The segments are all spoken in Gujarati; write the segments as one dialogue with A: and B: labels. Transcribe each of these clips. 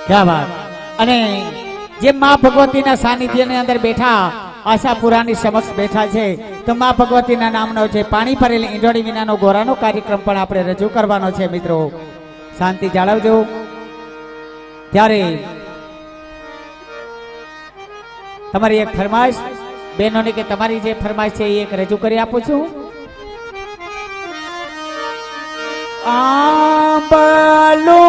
A: क्या बात। અને જે માં ભગવતીના સાનિધ્યની અંદર બેઠા આશાપુરાની સમક્ષ બેઠા છે તો માં ભગવતીના નામનો છે પાણી ભરેલી ઈંડોળી વિનાનો ગોરાનો કાર્યક્રમ પણ આપણે રજૂ કરવાનો છે મિત્રો, શાંતિ જાળવજો। ત્યારે તમારી એક ફરમાઈશ બહેનોની કે તમારી જે ફરમાઈશ છે એ એક રજૂ કરી આપું છું। આંબલો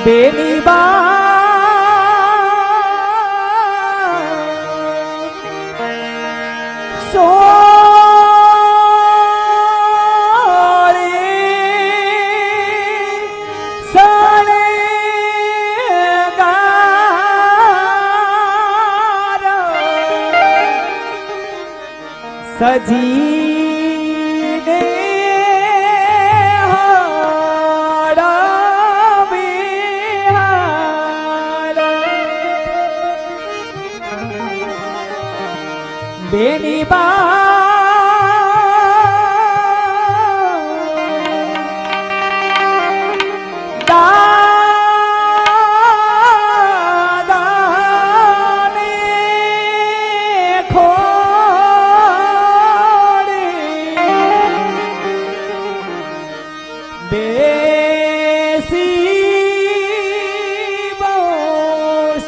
A: બેની બા સોળે સળે ગાર સજીને બેની બા દાદાને ખોડે બેસી બહુ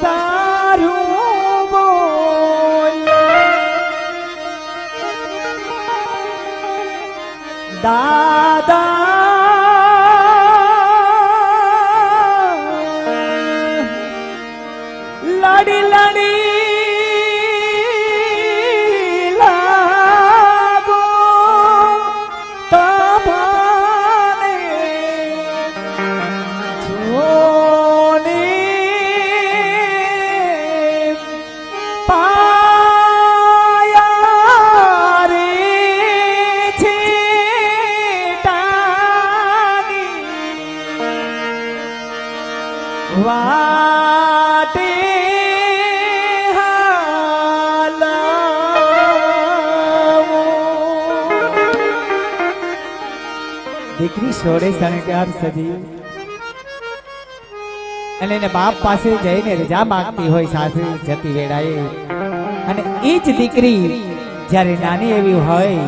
A: સારું દાદા લડી લડી લાગો તભાને જોને પાયા રે છે વાટે હાલાવો દીકરી સોડે સણકાર સજી અને એને બાપ પાસે જઈને રજા માંગતી હોય સાસરી જતી વેળાએ, અને એ જ દીકરી જ્યારે નાની એવી હોય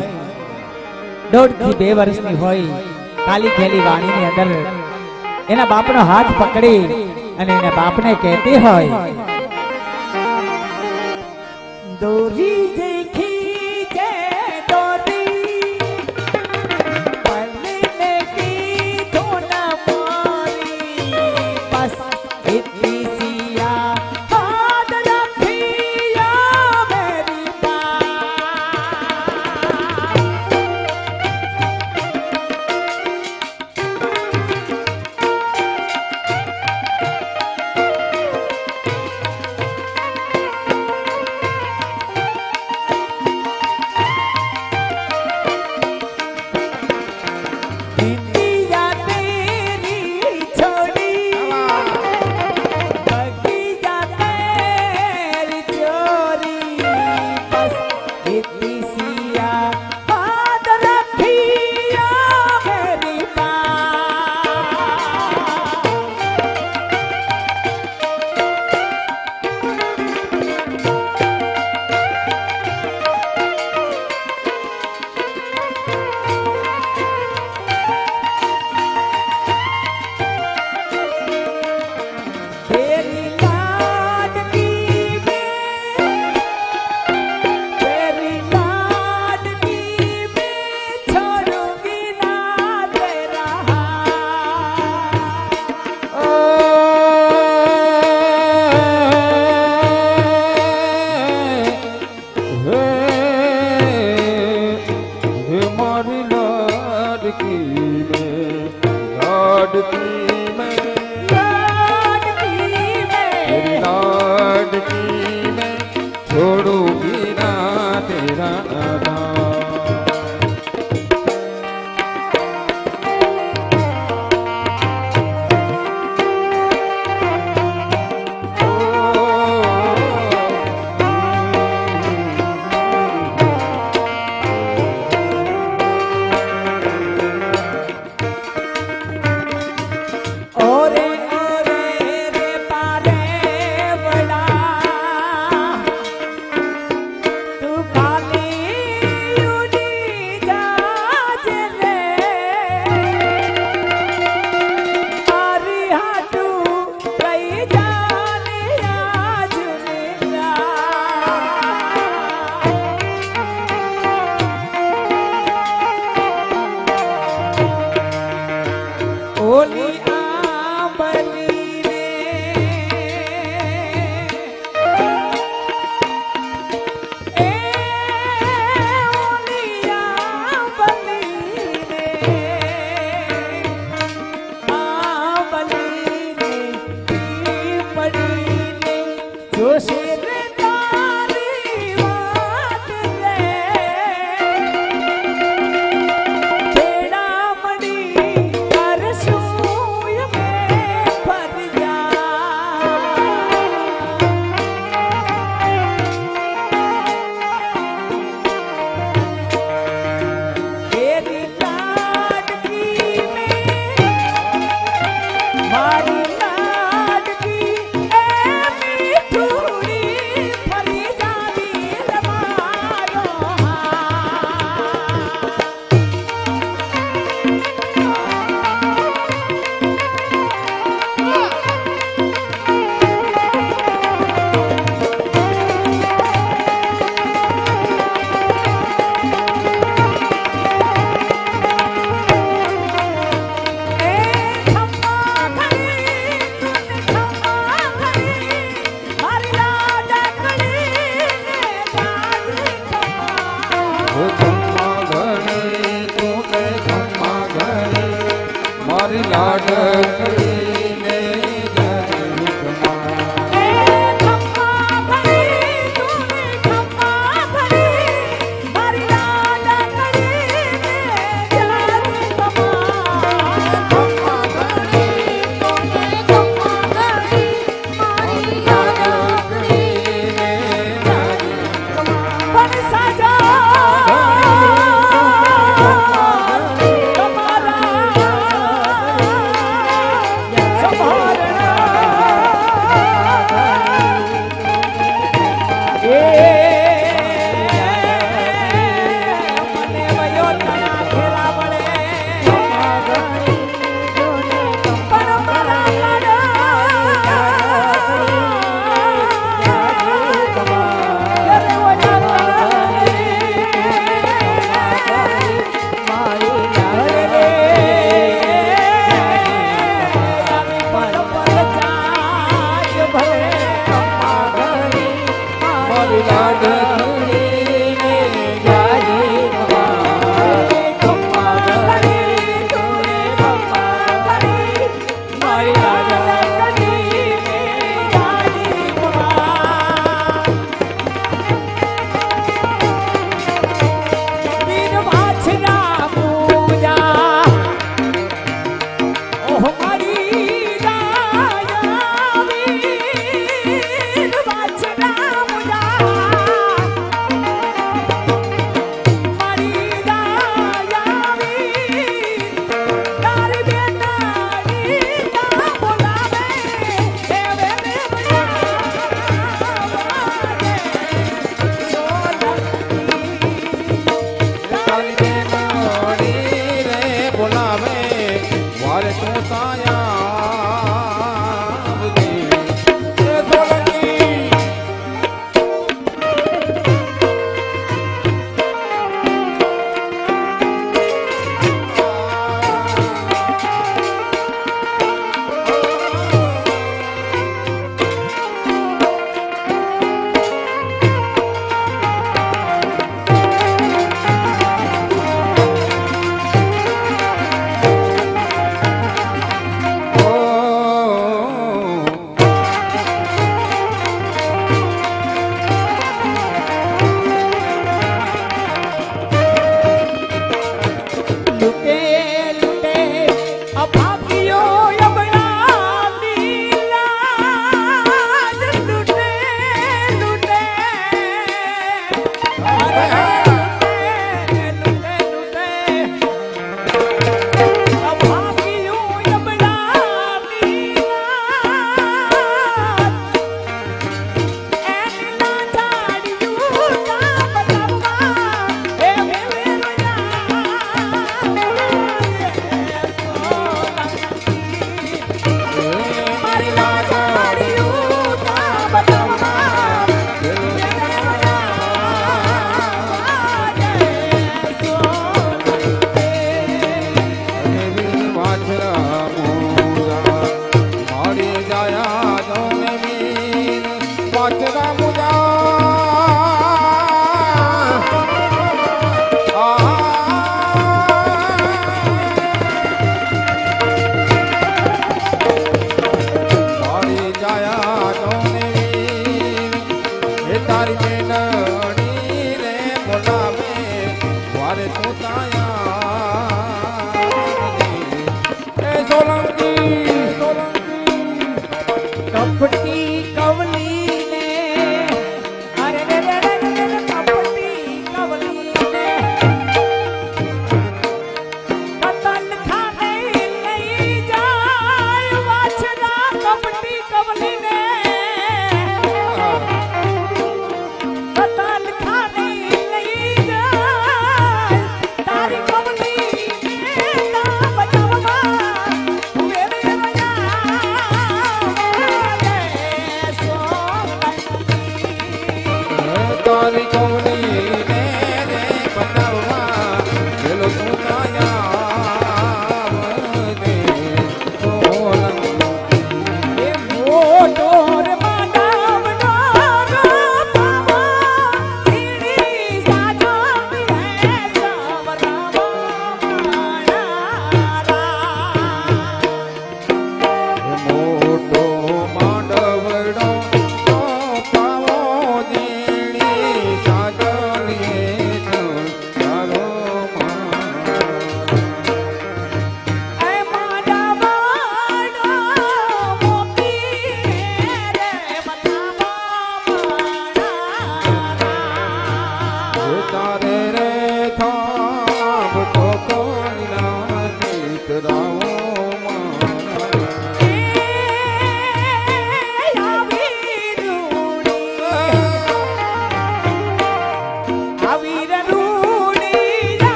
A: 1.5 થી 2 વર્ષની હોય કાલી ખેલી વાણીની અંદર એના બાપનો હાથ પકડી અને એના બાપને કહેતી હોય દોરી દેખી છે દોરી પલને કી ધોના મારી બસ ઇતની સિયા હાથ રખિયા મેરી પા
B: કરીને જગદીશમાં
A: એ ખમ્મા ભરી તુને ખમ્મા ભરી મારી લાડા કરીને જારી કમા
B: ખમ્મા ઘડી તોને ખમ્મા ઘડી મારી યાદ કરીને જગદીશમાં
A: પણ સાજા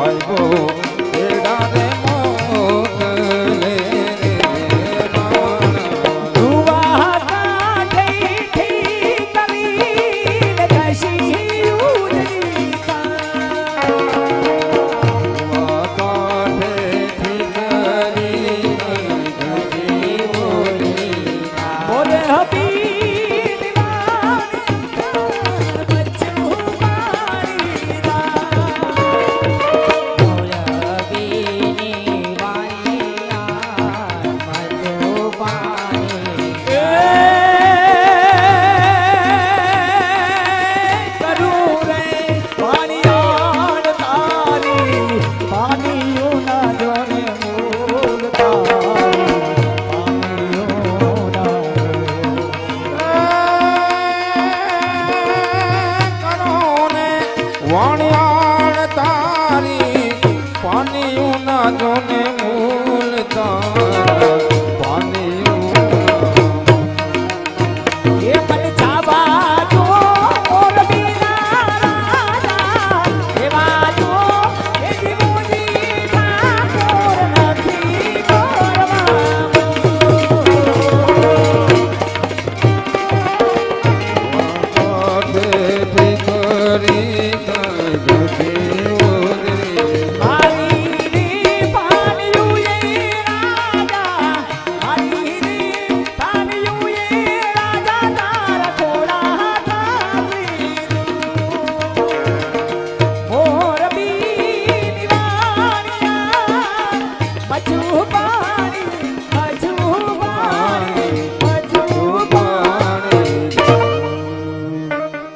C: ભાઈ ગો બેડા રે મોકલે રે માણા
A: ધુવા કાઢી કવિને કશી ઉજળી
C: કાઠે ઠીકરી ઘસી ઓલી
A: બોલે હતી બચ્ચું મારી કરું રે પાણીયાડ તારી પાણીયું ના જોને મૂળ તારી પાણીયું ના
C: કરોને વાણિયાળ તારી પાણીયું ના જોને મૂલ તારા પાણીયું
A: એ મન જાવા તો ઓર બીના રાજા એવા તો એ જીવોની ઠાકોર નથી
C: કાઠે ઠીકરી ઘસી ઓલી
A: મારી રી પાણીયું એ રાજા મારી રી પાણીયું એ રાજા તારા થોડા થાવી મોર બીની વાણિયા મજુ પાણી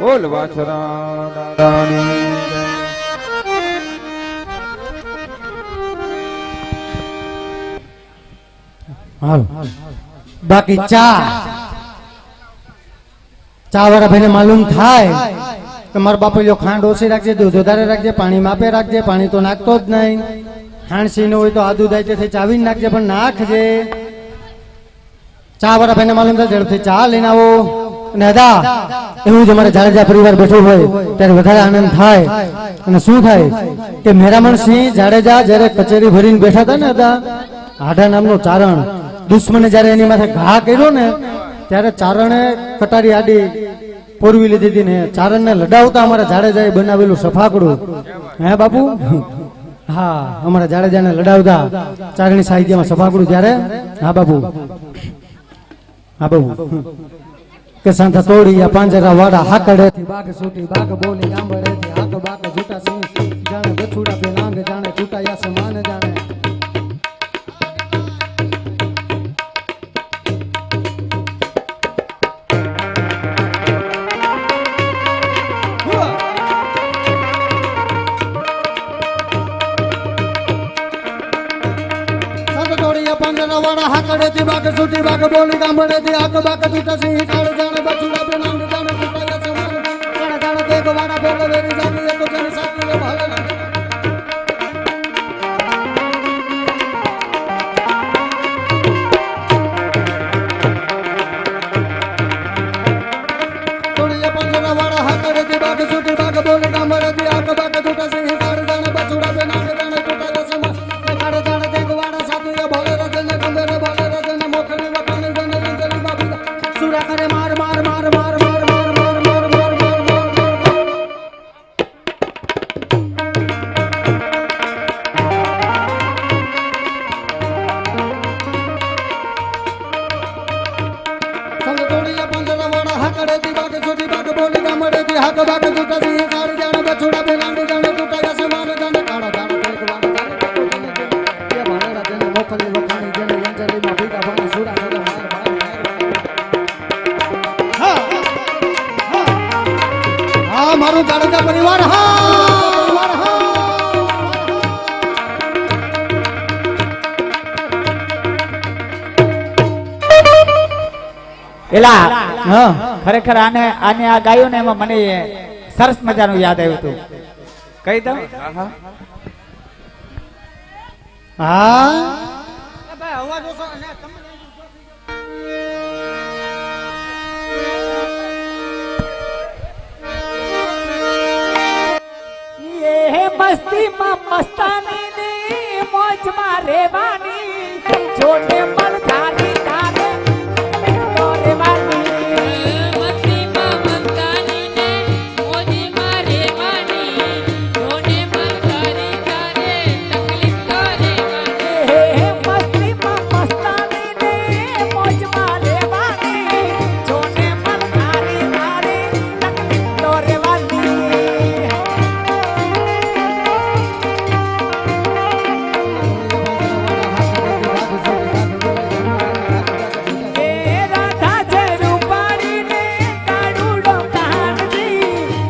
C: બોલ વાછરા દાદાની
D: હાલ બાકી ચા વાળા ભાઈને માલુમ થાય કે મારા બાપુ જો ખાંડ ઓછી રાખજે દૂધ વધારે રાખજે પાણી માપે રાખજે પાણી તો નાખતો જ નહીં હાણસી નો હોય તો આદુ દાય ચાવીને નાખજે પણ નાખજે ચા વાળા ભાઈને માલુમ થાય ઝડપથી ચા લઈને આવો અને અદા એવું જ અમારે જાડેજા પરિવાર બેઠો હોય ત્યારે વધારે આનંદ થાય અને શું થાય કે મેરામણ સિંહ જાડેજા જ્યારે કચેરી ભરીને બેઠા હતા ને અદા આઢા નામનો ચારણ દુશ્મને જયારે એની માથે ઘા કર્યો ને ત્યારે ચારણે કટારી આડી પોરવી લીધી હતી ને ચારણને લડાવતા અમારા જાડેજાએ બનાવેલું સફાકડું હે બાપુ હા અમારા જાડેજાને લડાવતા ચારણી સાહિત્યમાં સફાકડું ત્યારે હા બાપુ કે સાંધા તોડી પાંજરા વાળા હાકડેથી બાગ સૂટી બાગ બોલી ગાંબડેથી હાક બાક જૂટા સિંહ જાણે બછુડા પે નાંગ જાણે છૂટાયા સમાન જાણે પાંજરા વાળા હાકડેથી બાગ સૂટી બાગ બોલી ગાંબડેથી હાક બાક જૂટા સિંહ કાળ જાણે બછુડા પે નાંગ જાણે છૂટાયા સમાન જાણે જાણે દેખ વાળા બોલે વેરી જાતી એ તો જાણે સાચી રે ભાલે મારું જાડેજા પરિવાર
A: એલા
D: હા
A: ખરેખર આને આ ગાયું ને એમાં મને સરસ મજાનું યાદ આવ્યું હતું કહી દઉં
D: હા
A: મસ્તીમાં મસ્તાની ને મોજમાં રેવાની જોડે મન ધારી તારે તો રેવાની
B: મસ્તીમાં મસ્તાની ને મોજીમાં રેવાની જોને મન તારી તારે તકલીફ તો રેવાની
A: મસ્તીમાં મસ્તાની ને મોજમાં રેવાની જોડે મન ધારી તારે તકલીફ તો રેવાની એ રાધા છે રૂપાળી ને કાળુડો કાનજી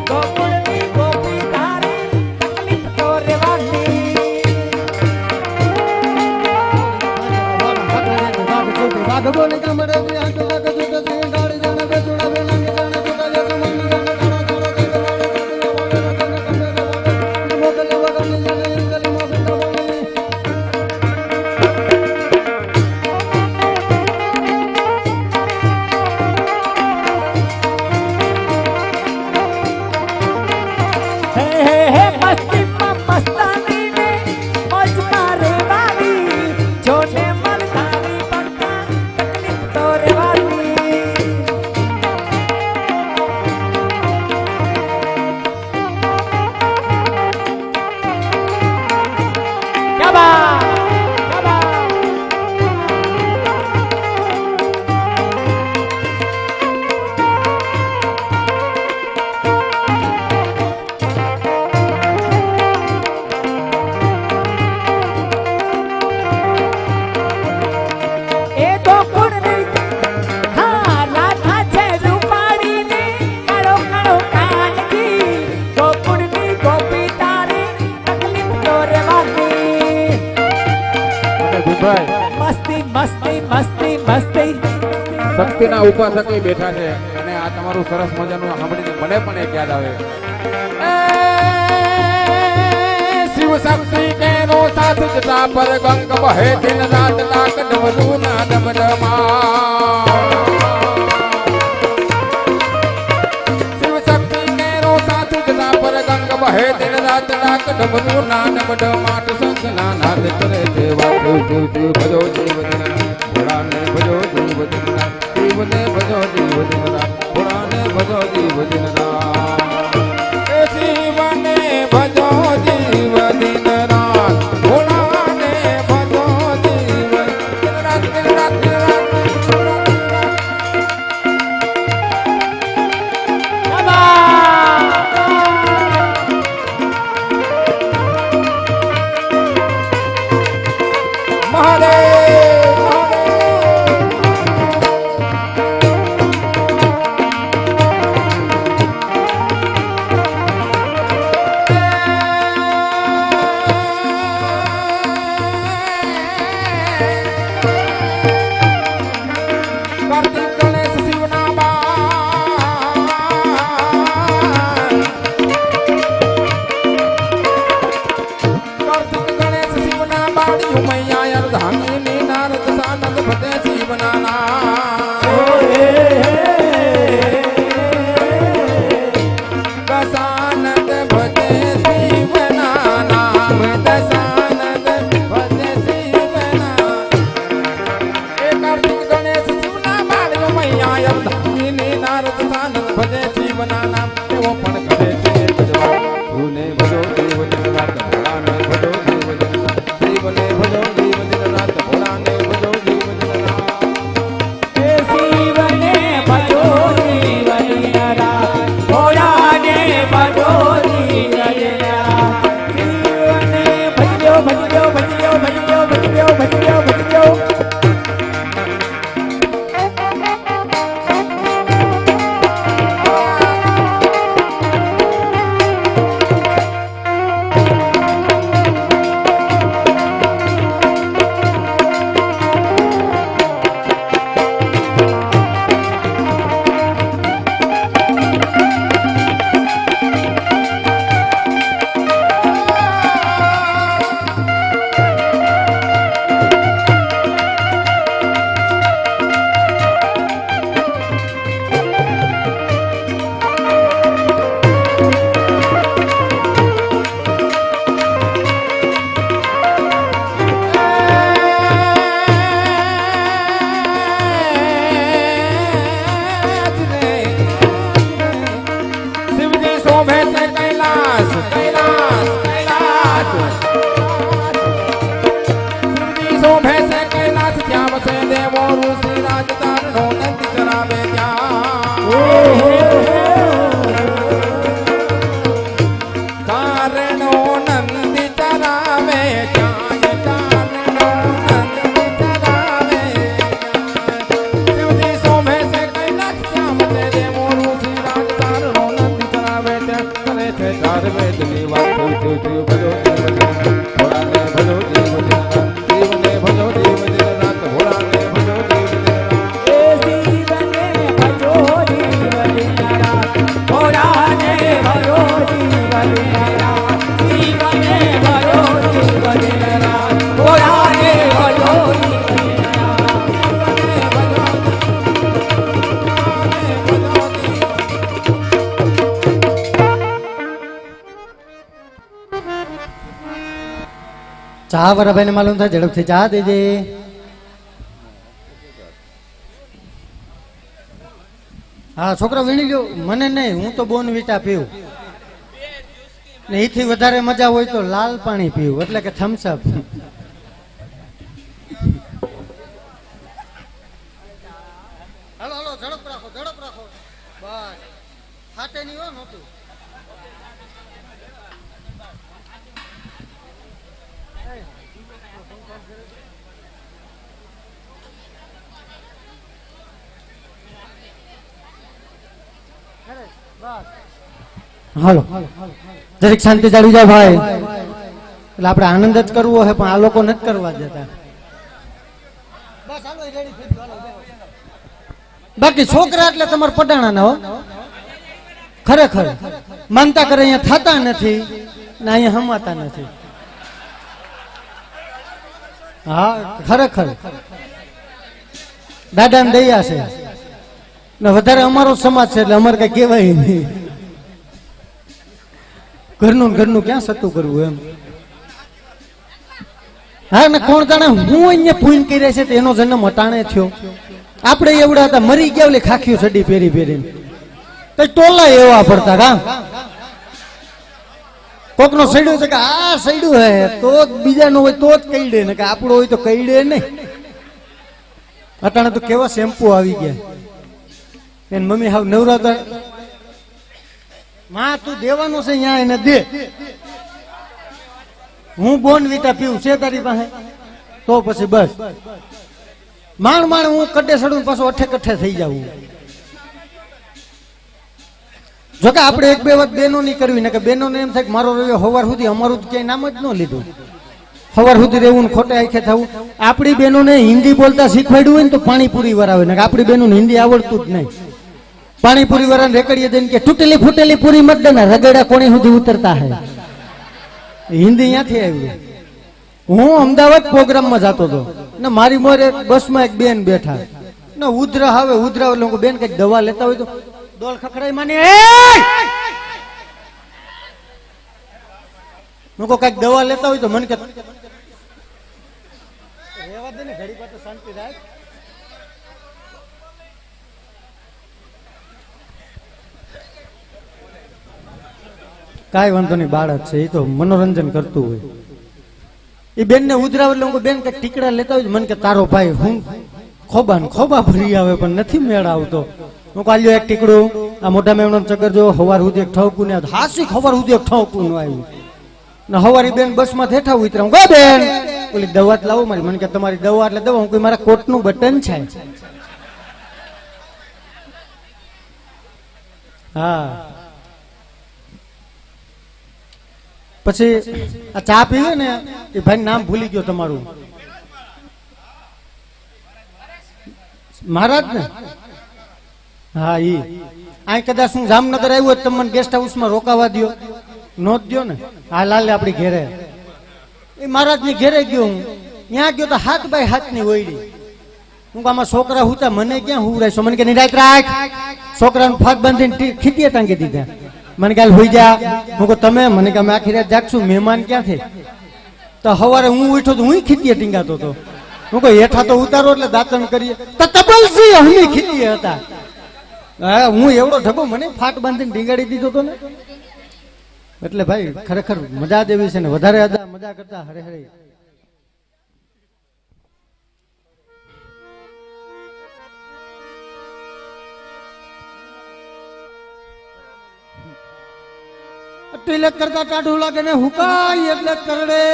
A: ગોકુળની ગોપી તારી તકલીફ તો રેવાની
D: ભગવાન કમરે દિયા તો લાગ જુટ સિંહ ગાડી જાણે બેસુડા બેલાંગ જાણે જુટા જસ મન જાણે કાળા મોકલે વગની જાણે ઇંગલી મોકલે
A: હે મસ્તીમાં મસ્તાની ને મોજમાં રેવાની જોને મન ધારી પક્કા તકલીફ તો રેવાની ક્યા બાત ક્યા બાત એ ગોકુળની હા રાધા છે રૂપાળી ને કાળો કાળો કાનજી ગોકુળની ગોપી તારી તકલીફ તો રેવાની
C: અને ભીમભાઈ
A: મસ્તી મસ્તી મસ્તી મસ્તી
C: શક્તિના ઉપાસક એ બેઠા છે અને આ તમારું સરસ મજાનું સાંભળીને મને પણ એક યાદ આવે શિવ શક્તિ કેનો સાથ જતા પર ગંગ બહે દિન રાત લાક ડમરૂ ના ડમડમા શિવ શક્તિ કેનો સાથ જતા પર ગંગ બહે દિન રાત લાક ડમરૂ ના ડમડમાટ શંખ ના નાદ કરે છે વાતો શિવ શિવ ભજો જીવ દિન ભોળાને ભજો જીવ દિન રાત શિવને ભજો જીવ દિન રાત ભોળાને ભજો જીવ દિન રાત એ શિવને ભજો જીવ દિન રાત ભોળાને ભજો જીવ દિન રાત દિન રાત દિન રાત
A: ક્યા બાત
C: મહાદેવ કાર્તિક ગણેશ શિવના બાળ કાર્તિક ગણેશ શિવના બાળી ઉમૈયા અર્ધાંગિની નારદ સાનંદ ભજે શિવના દશાનંદ ભજે શિવના નામ દશાનંદ ભજે શિવના એ કાર્તિક ગણેશ શિવના બાળી ઉમૈયા અર્ધાંગિની નારદ સાનંદ ભજે શિવના નામ એવો પણ કરે છે ભજવા શિવને ભજો જીવ દિન રાત ભોળાને ભજો જીવ દિન રાત શિવને ભજો જીવ દિન રાત ભોળાને ભજો જીવ દિન રાત
A: એ શિવને ભજો જીવન રાત ભોળાને ભજો જીવન રાત શિવને ભજ્યો ભજ્યો ભજ્યો ભજ્યો ભજ્યો ભજ્યો ભજ્યો
C: છે ચાર વેદની વાત ભજો ભોળાને ભજો દેવને ભજો દેવ દિન રાત ભોળાને ભજો દેવ દિન રાત
A: એ શિવને ભજો જીવ દિન રાત ભોળાને ભજો જીવ દિન રાત શિવને ભજો જીવ દિન રાત ભોળાને ભજો જીવ દિન
D: ચા વાળા ભાઈને માલુમ થાય ઝડપથી ચા દેજે. હા છોકરા વીણી લ્યો, મને નહીં, હું તો બોર્નવિટા પીવું ને એથી વધારે મજા હોય તો લાલ પાણી પીવું એટલે કે થમ્સઅપ. હાલો હાલો ઝડપ રાખો બસ ફાટે નહીં હો નહોતું. હાલો જરીક શાંતિ જાળવી જાવ ભાઈ, એટલે આપણે આનંદ જ કરવો છે પણ આ લોકો નથી કરવા દેતા. બાકી છોકરા એટલે તમારે પડાણા ના હો, ખરેખર માનતા કરે અહીંયા થતા નથી ને અહીંયા હમાતા નથી. હા ખરેખર દાદા ને દયા છે ને વધારે અમારો સમાજ છે એટલે અમારે કઈ કહેવાય નહીં. ઘરનું ક્યાં સતું કરવું એમ. હા ને કોણ જાણે હું અહીંયા પૂન કરી છે એનો જન્મ અટાણે થયો. આપણે એવડા હતા મરી ગયા ઓલી ખાખ્યું સડી પહેરી પહેરીને તો ટોલા એવા પડતા કા કોક નો સડ્યું છે કે આ સડ્યું હે તો બીજા નો હોય તો જ કઈડે ને કે આપણો હોય તો કઈડે નહીં. અટાણે તો કેવા શેમ્પુ આવી ગયા. એને મમ્મી હાવ નવરાત્ર માં તું દેવાનો છે અહીંયા એને દે. હું બોર્નવિટા પીવું છે તારી પાસે તો પછી બસ માંડ હું કડે સડું પાછું અઠે કઠે થઈ જાવું. જોકે આપણે એક બે વાત બેનો ની કરવી ને કે બેનો ને એમ થાય કે મારો રહ્યો હવાર સુધી અમારું ક્યાંય નામ જ ન લીધું. હવાર સુધી રહેવું ને ખોટે આંખે થવું. આપણી બહેનો ને હિન્દી બોલતા શીખવાડ્યું હોય ને તો પાણીપુરી વરાવે ને આપણી બહેનો હિન્દી આવડતું જ નહીં. પાણીપુરી વાળાને રેકડીએ દઈને કે તૂટેલી ફૂટેલી પૂરી મત દેના રગડા કોણી સુધી ઉતરતા હે. હિન્દી અહીંયાથી આવ્યું. હું અમદાવાદ પ્રોગ્રામમાં જતો હતો ને મારી મોરે બસમાં એક બેન બેઠા ને ઉધરા આવે ઉધરા એટલે બેન કઈક દવા લેતા હોય તો ડોલ ખખડાઈ માની કઈક દવા લેતા હોય તો મને કે રેવા દે ને ઘડી પાસે શાંતિ રાખ. કાંઈ વાંધો નહીં, બાળક છે એ તો મનોરંજન કરતું હોય. એ બેન ને ઉધરાવ એટલે બેન કઈક ટીકડા લેતા હોય મને કે તારો ભાઈ હું ખોબા ભરી આવે પણ નથી મેળ આવતો. હું કાલ્યો એક ટીકડું આ મોટા મેમણો ચક્કર જો હવાર સુધી એક ઠવકું ને હાસી ખબર સુધી એક ઠવકું નું આવ્યું ને હવારી બેન બસ માં હેઠા ઉતરા હું બેન ઓલી દવા જ લાવો મારી. મને કે તમારી દવા એટલે દવા. હું કોઈ મારા કોટ નું બટન છે. હા પછી આ ચા પીવે ને એ ભાઈ નામ ભૂલી ગયો તમારું મહારાજ ને. હા ઈ આ કદાચ હું જામનગર આવ્યો તમને ગેસ્ટ હાઉસ માં રોકાવા દો નો જ દો ને. હા લાલે આપડી ઘેરે એ મહારાજ ની ઘેરે ગયો હું ત્યાં ગયો તો હાથ બાય હાથ ની ઓયડી. હું આમાં છોકરા હુતા મને ક્યાં હુવરાય. મને કે નિરાત રાખ. છોકરાને ફાટ બાંધીને ખીતીએ ટાંગી દીધા. મને કાલ હોઈ જા. હું કહું તમે? મને કે અમે આખી રાત જાગશું. મહેમાન ક્યાંથી? તો સવારે હું ઉઠ્યો તો હું ખીતીએ ટીંગાતો હતો. હું કહું હેઠા તો ઉતારો એટલે દાંતણ કરીએ તો તબલસી હમી ખીતીએ હતા. હા હું એવડો ઢગો મને ફાટ બાંધીને ટીંગાડી દીધો હતો ને. એટલે ભાઈ ખરેખર મજા દેવી છે ને વધારે મજા કરતા હરે હરે. તિલક કરતા ટાઢું લાગે ને હુકાય એટલે કરડે.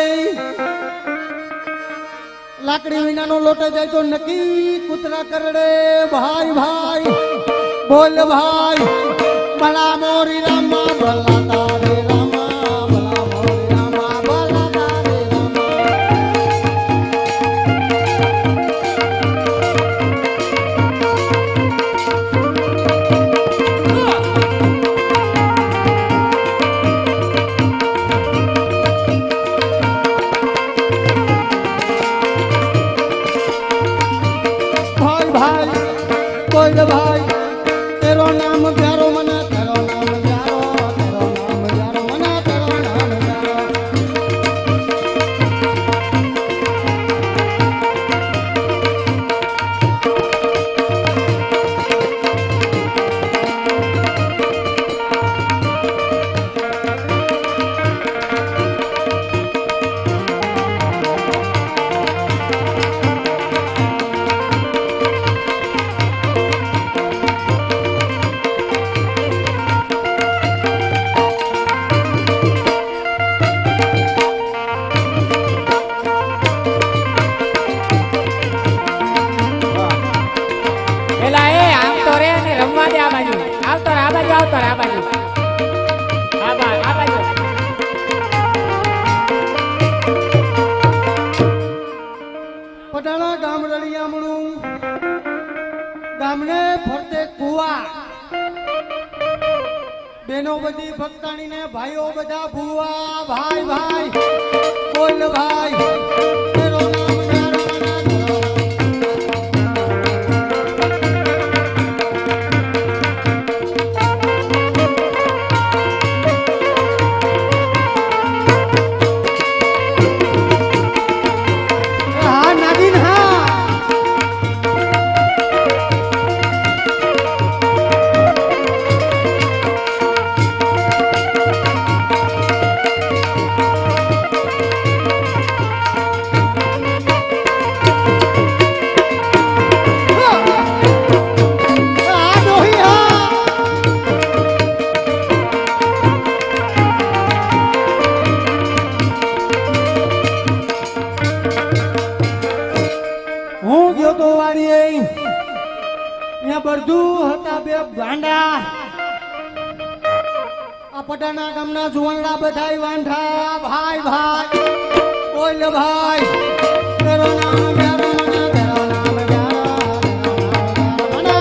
D: લાકડી વિનાનો લોટે જાય તો નકી કૂતરા કરડે. ભાઈ ભાઈ બોલ ભાઈ ભલા મોરી રામા ભલા તારે ભાઈઓ બધા ભુવા ભાઈ ભાઈ બોલ ભાઈ તેરો નામ યારો હા નાગિન હા હું ગયો તો વાડીએ અહીંયા બધું હતા બે ગાંડા આ પટાના ગામના જુવાનડા બધાય વાંઢા ભાઈ ભાઈ બોલ ભાઈ તેરો નામ યારો મને તેરો નામ યારો મને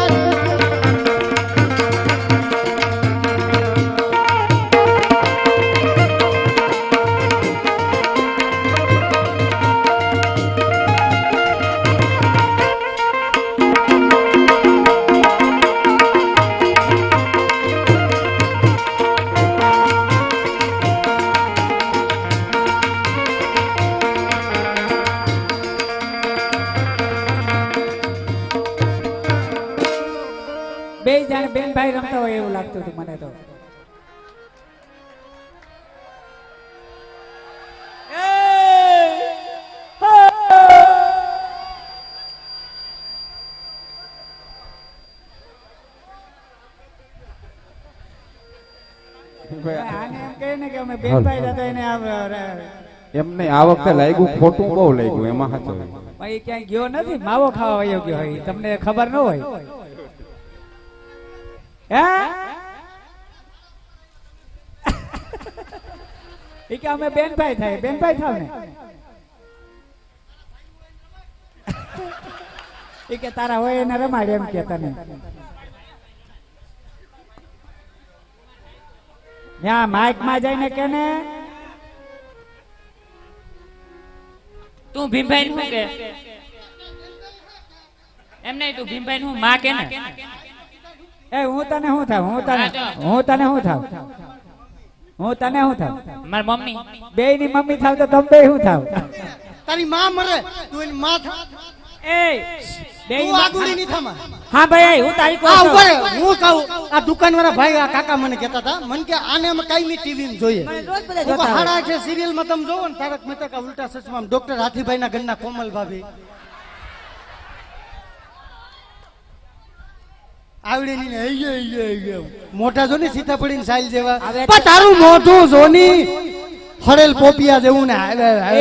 A: બે જાણે બેન ભાઈ રમતા હોય એવું લાગતું હતું મને તો આને એમ કહે ને કે અમે બેન ભાઈ હતા એને
C: એમને આ વખતે લાગ્યું ખોટું બહુ લાગ્યું એમાં હતું
A: ભાઈ ક્યાંય ગયો નથી માવો ખાવા વયો ગયો હોય તમને ખબર ન હોય હે કે અમે બેન ભાઈ થાય બેન ભાઈ થાવ ને એ કે તારા હોય એને રમાડે એમ કે તને ત્યાં માઇક માં જઈને કે ને
B: તું ભીમભાઈ નું કે એમ નહીં તું ભીમભાઈ નું માં કે ને
A: એ હું તને શું થાવ હું તને શું થાવ હું તને શું થાવ
B: મારી મમ્મી
A: બે ની મમ્મી થાવ તો તમે બે શું થાવ
D: તારી માં મરે તું એની માં થા
B: એ
A: બે
D: તું આગુડી ની થામાં
B: હા ભાઈ હું તારી
D: આ
B: કોઈ
D: ઉપર હું કહું આ દુકાનવાળા ભાઈ આ કાકા મને કહેતા હતા મને કે આને અમે કાયમી ટીવી માં જોઈએ હું કહું, હાડા છે સિરિયલ માં તમે જોવો ને તારક મહેતા કા ઉલ્ટા ચશ્મા ડોક્ટર હાથીભાઈ ના ઘરના કોમલ ભાભી આવડી ની ને મોઢા જો ને સીતાફળી ની સાઈલ જેવા પણ તારું મોઢું જોની હળેલ પોપિયા જેવું ને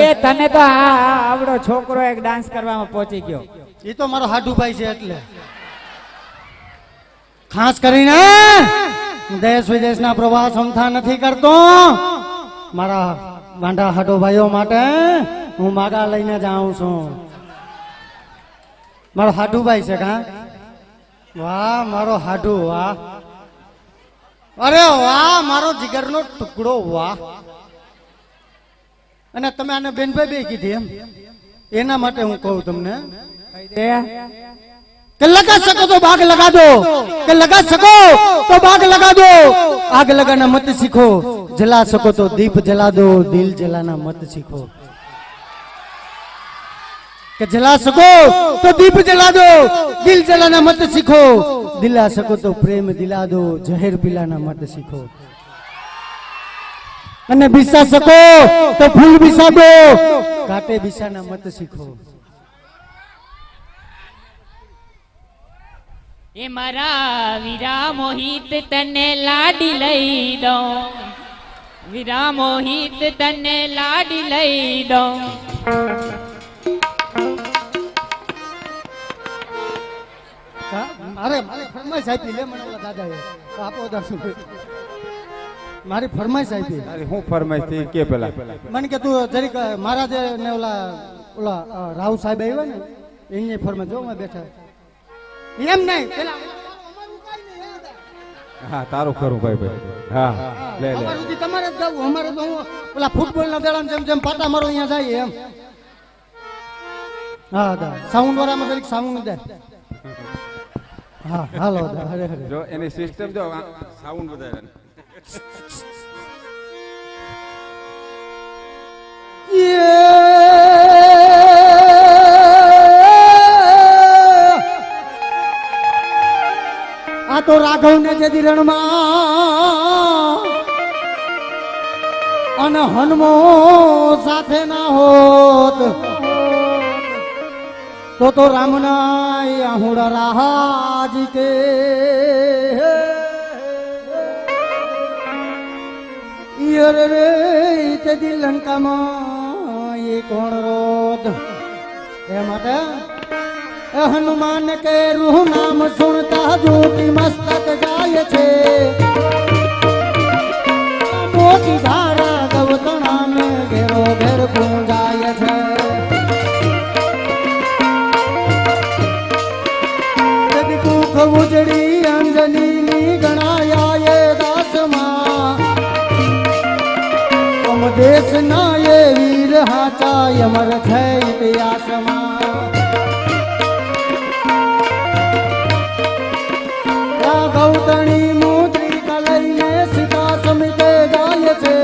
A: એ તને તો આવડો છોકરો એક ડાન્સ કરવામાં પહોંચી ગયો
D: એ તો મારો હાડુભાઈ છે એટલે ખાસ કરીને દેશ વિદેશના પ્રવાસ અમથા નથી કરતો મારા ગાંડા હાડો ભાઈઓ માટે હું માગા લઈને જાઉં છું મારો હાડુભાઈ છે કા વાહ મારો હાડુ વાહ અરે વાહ મારો જીગરનો ટુકડો વાહ અને તમે આને બેનભાઈ બે કીધી એમ એના માટે હું કહું તમને કે લगा सको तो बाग लगा दो कि लगा सको तो बाग लगा दो आग लगाना मत सीखो जला सको तो दीप जला दो दिल जलाना मत सीखो कि जला सको तो दीप जला दो दिल जलाना मत सीखो दिला सको तो प्रेम दिला दो जहर पिलाना मत सीखो અને બીસા સકો તો ફૂલ બીસા દો કાંટે બીસાના મત શીખો
B: એ મારા વીરા મોહિત તને લાડી લઈ દઉં વીરા મોહિત તને લાડી લઈ દઉં
D: અરે મારી ફરમાઈશ આપી લે મને ઓલા દાદાએ આપો 10 મારી ફરમાઈશ આપી
C: અરે હું ફરમાઈશ થી કે પેલા
D: મને કે તું જરીક મારા જે ને ઓલા રાવ સાહેબ આવ્યા ને એની ફરમાઈશ જો મેં બેઠા એમ નહીં પેલા
C: હા તારું ખરું ભાઈ ભાઈ હા લે લે
D: અમારે સુધી તમારે જ ગાવું અમારે તો હું ઓલા ફૂટબોલના દડામાં જેમ જેમ પાટા મારો અહીંયા જાય એમ હા દા સાઉન્ડ વાળામાં જરીક સાઉન્ડ દે હા હાલો દા હરે હરે
C: જો એની સિસ્ટમ જો સાઉન્ડ વધારે
D: આ તો રાઘવ ને જે રણમાં અને હનુમો સાથે ના હોત તો રામના આહુડા રાહાજી કે ઈયર રે તે દિલ લંકામાં એ કોણ રોધ એ માટે હનુમાન કે રૂહ નામ સુનતા જોટી મસ્તક જાય છે મોટી ધારા ગવતણા મે ઘેરો ઘેર પૂંજાય છે જદી કુખ ઉજડી અંજની ની ગણાયા એ દાસમાં અમ દેશ ના એ વીર હાચા અમર છે ઇતિહાસમાં ગૌતણી મોત્રી કલઈને સીતા સમિતે ગાય છે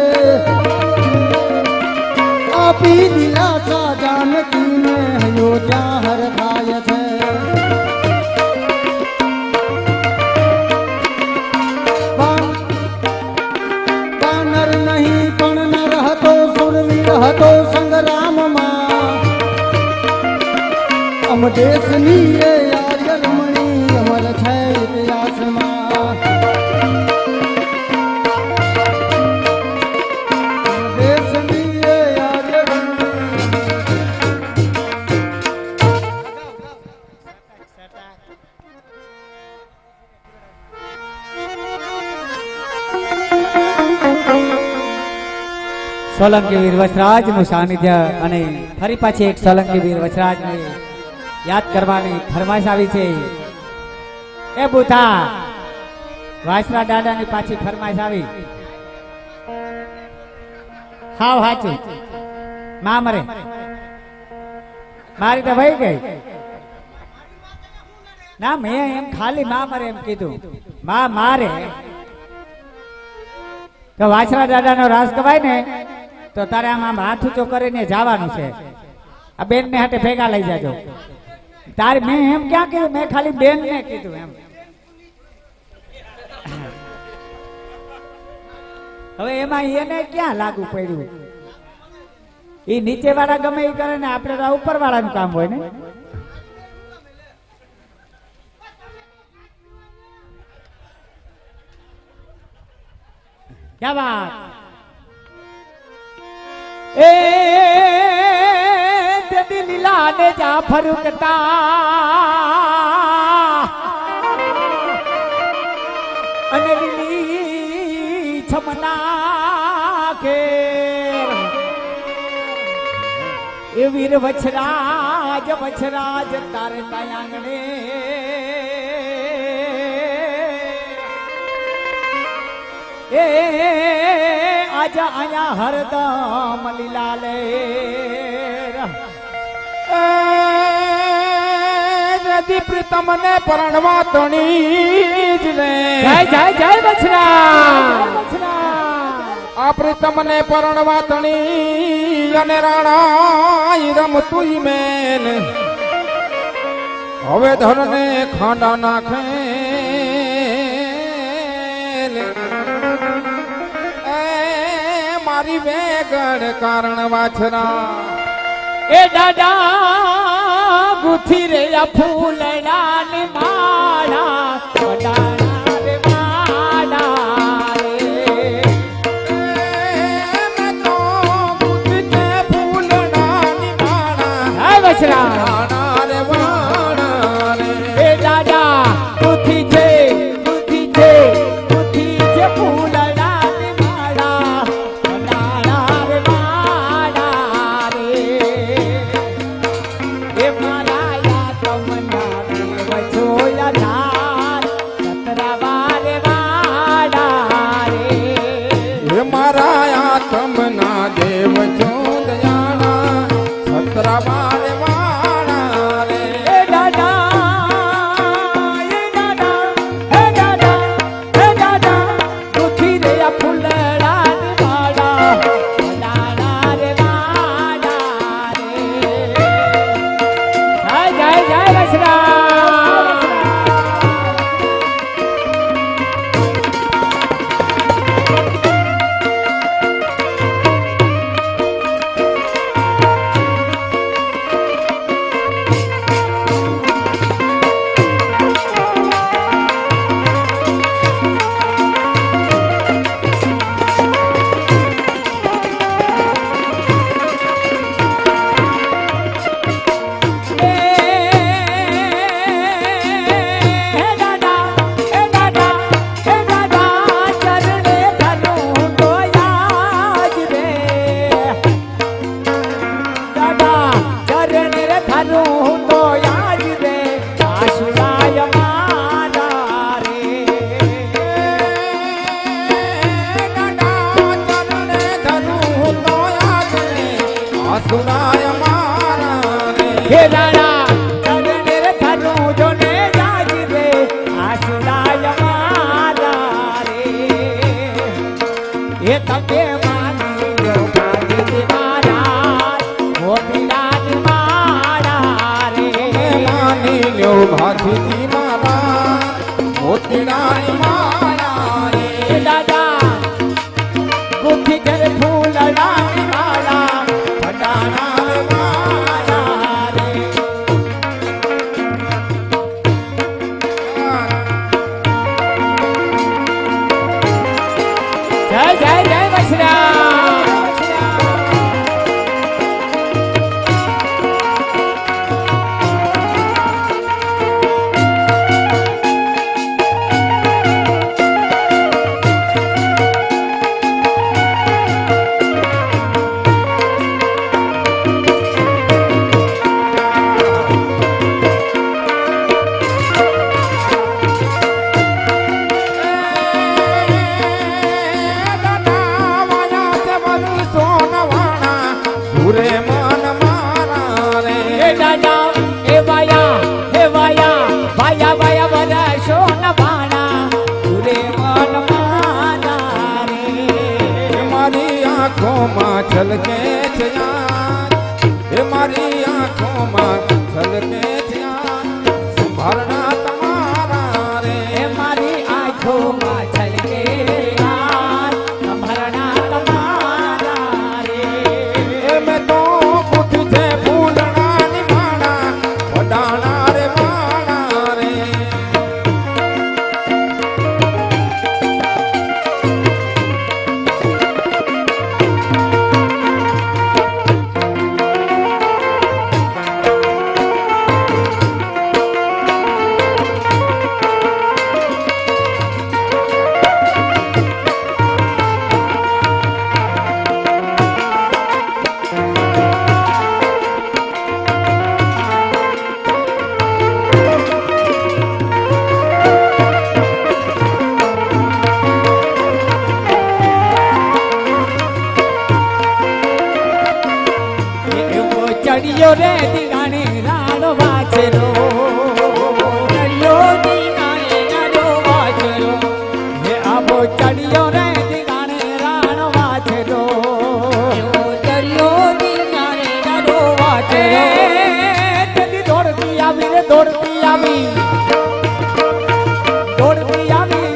D: આપી દિલાસા જાનકીને અયોધ્યા હર થાય છે વાનર નહીં પણ નર હતો સુરવીર હતો સંગ્રામમાં અમ દેશની એ આર્ય રમણી અમર છે ઇતિહાસમાં દેશની એ આર્ય
A: સોલંકી વીર વચરાજ નું સાનિધ્ય અને ફરી પાછી એક સોલંકી વીર વચરાજ ને યાદ કરવાની ફરમાઈશ આવી છે એ બુથા વાસરા દાદાની પાછી ફરમાઈશ આવી હાવ હાચું માં મરે મારી તો ભાઈ ગઈ ના મેં એમ ખાલી માં મરે એમ કીધું માં મારે તો વાસરા દાદાનો રાસ કવાય ને તો તારે આમ હાથ ઊંચો કરીને જવાનું છે આ બેન ને હાથે ભેગા લઈ જાજો તારે મેં એમ ક્યાં કીધું મેં ખાલી બેન ને કીધું એમ હવે એમાં એને ક્યાં લાગુ પડ્યું એ નીચે વાળા ગમે એ કરે ને આપણે તો ઉપર વાળાનું કામ હોય ને ક્યાં વાત એ તેદી લીલા ને જા ફરુકતા અને લીલી છમના કે એ વીર વછરાજ વછરાજ તારે તાયાંગણે એ આજા આયા હરદમ લીલા લે
C: નદી પ્રીતમ ને પરણવા તણી જ રે
A: જય જય જય વછરા
C: આ પ્રીતમ ને પરણવા તણી અને રાણા રમતું મેલ હવે ધરને ખાંડા નાખે મારી વેગડ કારણ વાછરા
A: એ દાદા ગુથી રે આ ફૂલડા ની માળા વડાણા રે માળા રે
C: મેં તો ગુથી છે ફૂલડાની માળા
A: હે વછરા
C: રાણા રે વાણા રે
A: એ દાદા ગુથી છે ફૂલડા ની માળા વડાણા રે માળા રે એ મારા યા તમના દેવ છોયા ધાર
C: ખંભના દેવ છો દયાળા સતરા બાર વાળા રે
A: એ દાદા એ દાદા હે દાદા હે દાદા દુખી રે આ ફૂલડા ની માળા દાડા રે દાડા રે જય જય જય વસરા
C: સુનાય મારા રે
A: હે દાડા ચરણે રે થારું જોને જાજ રે આસુરાય મારા રે એ તકે માની લો ભાગી મારા ગોપીનાથ મારા રે
C: માની લ્યો ભાથીજી મારા મોતીડાની માળા રે
A: હે દાદા ગુઠી ઘર ફૂલડાની માળા
C: ફટાણા રે માળા
A: મારા રે જય જય જય વસરા
C: રે મન મારા રે
A: હે દાદા હે વાયા વાયા વાયા વરસો ન ભાણા તુરે મન મારા રે
C: મારી આંખોમાં છલકે છે યાર એ મારી આંખોમાં છલકે છે યાર સંભાળના તમારા રે
A: હે મારી આંખોમાં છલકે યાર સંભરણા તમારા રે
C: એ મેં તો પૂછ છે ફૂલડાની માળા વડાણા રે માળા રે
A: એવો ચડિયો રે દીગાણે રાણો વાછરો ચડિયો દીગાણે રાણો વાછરો હે આવો ચડિયો રે દીગાણે રાણો વાછરો એવો ચડિયો દીગાણે રાણો વાછરો તેદી દોડતી આવી રે દોડતી આવી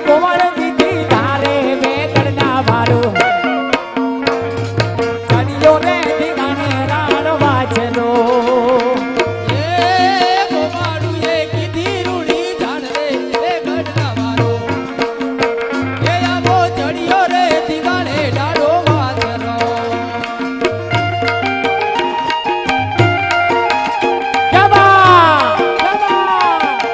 A: ગોવાળ દીધી ધારે વેગડના વાળો ચડિયો રે દીગાણે રાણો વાછરો જબા જબા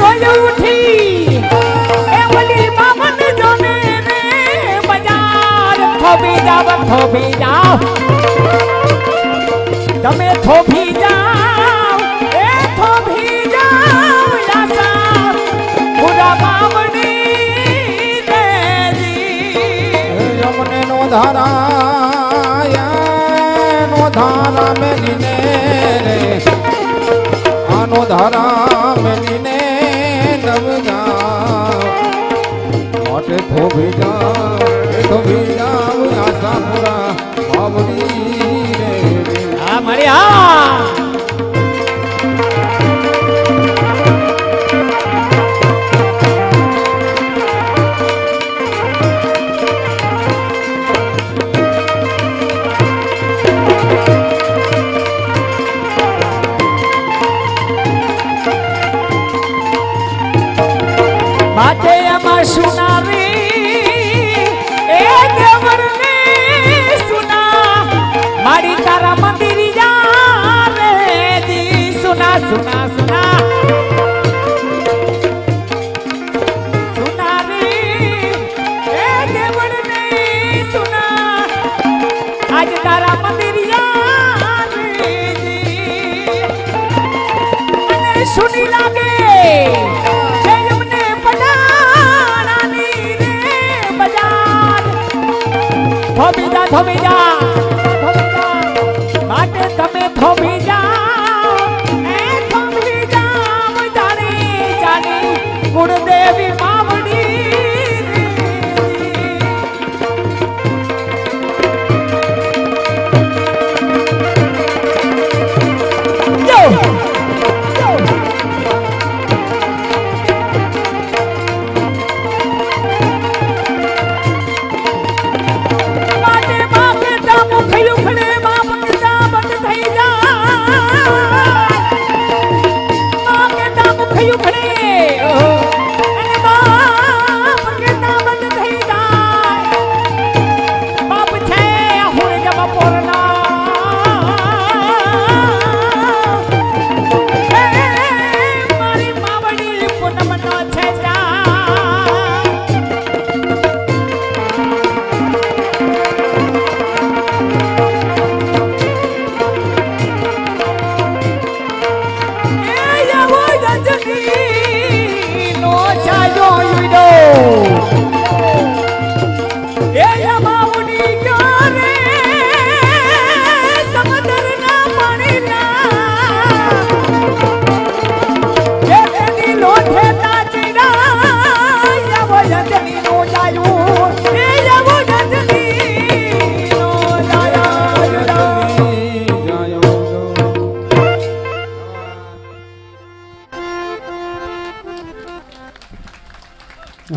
A: રોય ઉઠી એ ઓલી બામન જોને રે બજાર થોભી જાવ તમે થોભી જાવ એ થોભી જાવ યાસા પૂરા બામણી દેજી
C: યમને નો ધારા મેલીને રે આનો ધારા મેલીને નવ જાવ માટે થોભી જાવ આશાપુરા બાવડી રે
A: આ મારી આ માટે અમાર સુનારી એ દેવરને સુના મારી તારા મંદિર જા રે જી સુના સુના સુના સુનારી એ દેવરને સુના આજ તારા મંદિર જા રે જી મને સુની લાગે થોભી જા માટે તમે થોભી જાઓ એ થોભી જાવ જાણી જાણી કુળદેવી માવડી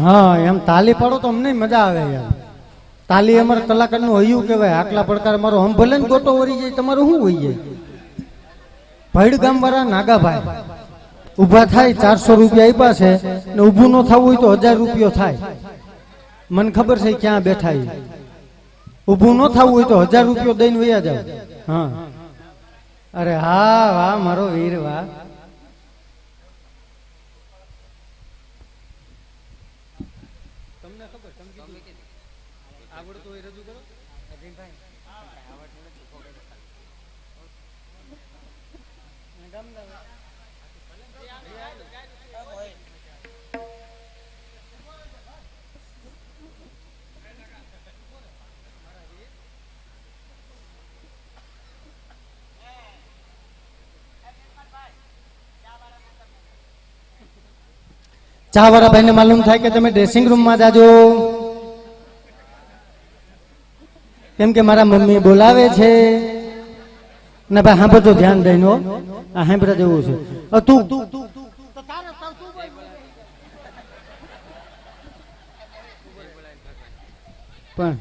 D: હા એમ તાલી પાડો તો અમને મજા આવે યાર તાલી અમારા કલાકારનું હયું કહેવાય આટલા પડકાર મારો હમ ભલે ને ગોટો વળી જાય તમારું શું હોય જાય ભૈડ ગામ વાળા નાગાભાઈ ઊભા થાય 400 રૂપિયા આપ્યા છે ને ઊભું ન થવું હોય તો 1000 રૂપિયો થાય મને ખબર છે ક્યાં બેઠા ઊભું ન થવું હોય તો 1000 રૂપિયો દઈને વયા જાવ હા અરે હા વાહ મારો વીર વાહ ચા વાળા ભાઈને માલુમ થાય કે તમે ડ્રેસિંગ રૂમમાં જાજો કેમ કે મારા મમ્મી બોલાવે છે ને ભાઈ સાંભળજો ધ્યાન દઈને આ સાંભળા જેવું છે તું પણ